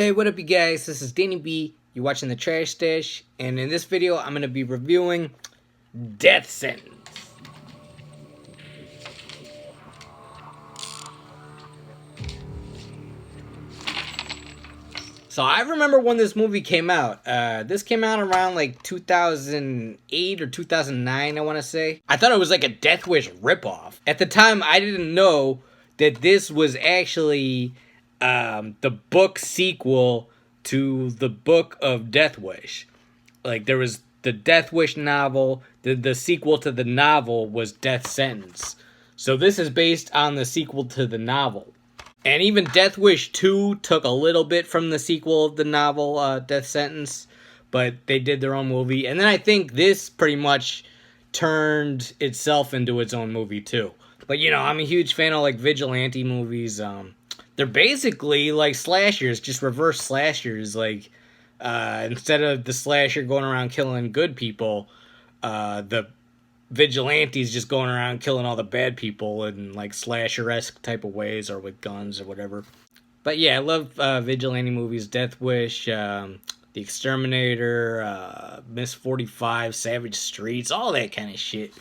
Hey, what up you guys? This is Danny B. You're watching The Trash Stash, and in this video I'm going to be reviewing Death Sentence. So I remember when this movie came out. This came out around like 2008 or 2009, I want to say. I thought it was like a Death Wish ripoff. At the time, I didn't know that this was actually the book sequel to the book of Death Wish. Like, there was the Death Wish novel. The sequel to the novel was Death Sentence. So this is based on the sequel to the novel. And even Death Wish 2 took a little bit from the sequel of the novel, Death Sentence. But they did their own movie. And then I think this pretty much turned itself into its own movie, too. But, you know, I'm a huge fan of, like, vigilante movies. They're basically, like, slashers, just reverse slashers. Like, instead of the slasher going around killing good people, the vigilantes just going around killing all the bad people in like slasher-esque type of ways or with guns or whatever. But yeah, I love vigilante movies. Death Wish, The Exterminator, Miss 45, Savage Streets, all that kind of shit.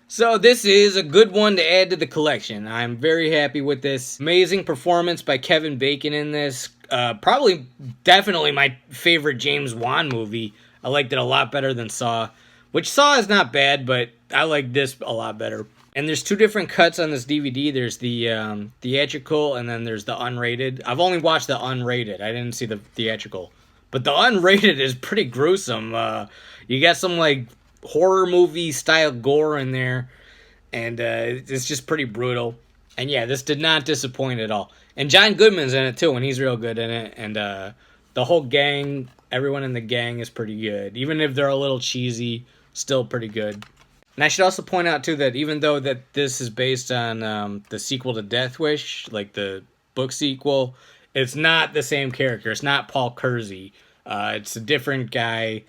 So this is a good one to add to the collection. I'm very happy with this. Amazing performance by Kevin Bacon in this. Definitely my favorite James Wan movie. I liked it a lot better than Saw. Which Saw is not bad, but I like this a lot better. And there's two different cuts on this DVD. There's the theatrical and then there's the unrated. I've only watched the unrated. I didn't see the theatrical. But the unrated is pretty gruesome. You got some like horror movie style gore in there. And it's just pretty brutal. And yeah, this did not disappoint at all. And John Goodman's in it too, and he's real good in it. And the whole gang, everyone in the gang is pretty good. Even if they're a little cheesy, still pretty good. And I should also point out too that even though that this is based on the sequel to Death Wish, like the book sequel, it's not the same character. It's not Paul Kersey. It's a different guy,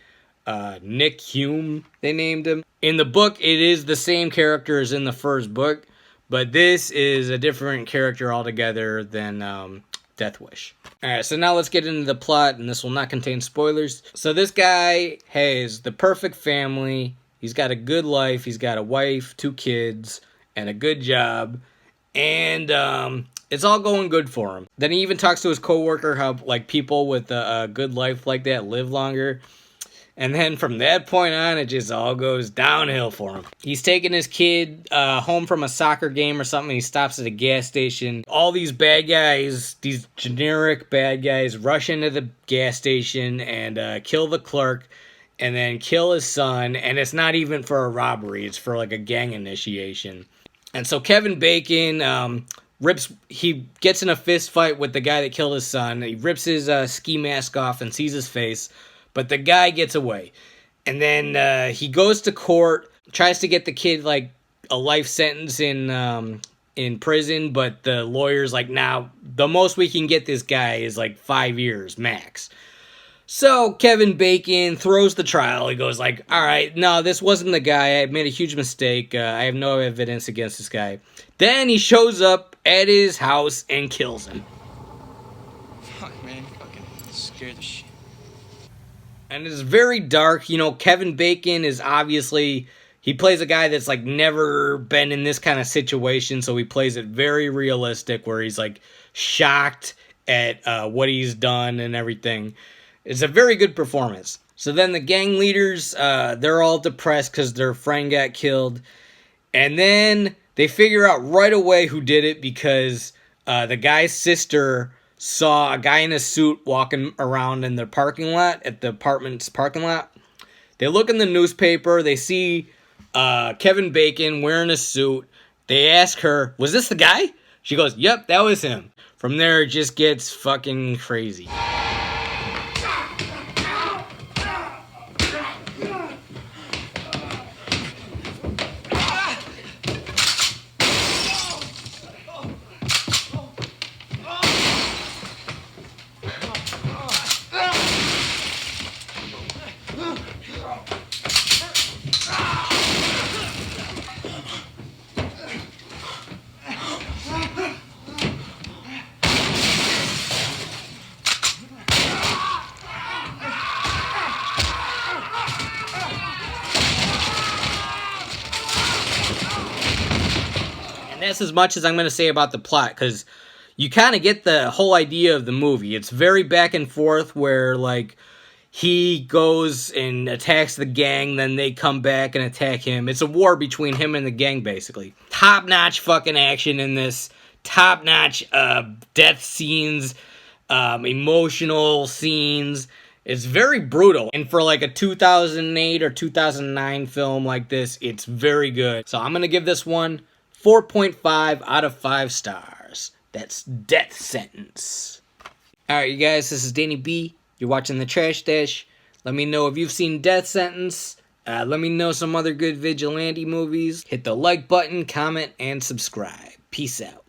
Nick Hume, they named him. In the book, it is the same character as in the first book, but this is a different character altogether than Death Wish. Alright, so now let's get into the plot, and this will not contain spoilers. So this guy has the perfect family. He's got a good life. He's got a wife, 2 kids, and a good job. And it's all going good for him. Then he even talks to his coworker how like people with a good life like that live longer. And then from that point on, it just all goes downhill for him. He's taking his kid home from a soccer game or something. He stops at a gas station. All these bad guys, these generic bad guys, rush into the gas station and kill the clerk and then kill his son. And it's not even for a robbery. It's for like a gang initiation. And so Kevin Bacon he gets in a fist fight with the guy that killed his son. He rips his ski mask off and sees his face. But the guy gets away. And then he goes to court, tries to get the kid like a life sentence in prison, but the lawyer's like, nah, the most we can get this guy is like 5 years max. So Kevin Bacon throws the trial. He goes like, all right, no, this wasn't the guy. I made a huge mistake. I have no evidence against this guy. Then he shows up at his house and kills him. Fuck, man, fucking scared the shit. And it's very dark. You know, Kevin Bacon is obviously, he plays a guy that's like never been in this kind of situation. So he plays it very realistic where he's like shocked at what he's done and everything. It's a very good performance. So then the gang leaders, they're all depressed because their friend got killed. And then they figure out right away who did it because the guy's sister saw a guy in a suit walking around in their parking lot, at the apartment's parking lot. They look in the newspaper. They see Kevin Bacon wearing a suit. They ask her, was this the guy? She goes, yep, that was him. From there, it just gets fucking crazy. And that's as much as I'm going to say about the plot, because you kind of get the whole idea of the movie. It's very back and forth where, like, he goes and attacks the gang, then they come back and attack him. It's a war between him and the gang, basically. Top-notch fucking action in this. Top-notch death scenes, emotional scenes. It's very brutal. And for like a 2008 or 2009 film like this, it's very good. So I'm going to give this one 4.5 out of 5 stars. That's Death Sentence. Alright, you guys, this is Danny B. You're watching The Trash Dash. Let me know if you've seen Death Sentence. Let me know some other good vigilante movies. Hit the like button, comment, and subscribe. Peace out.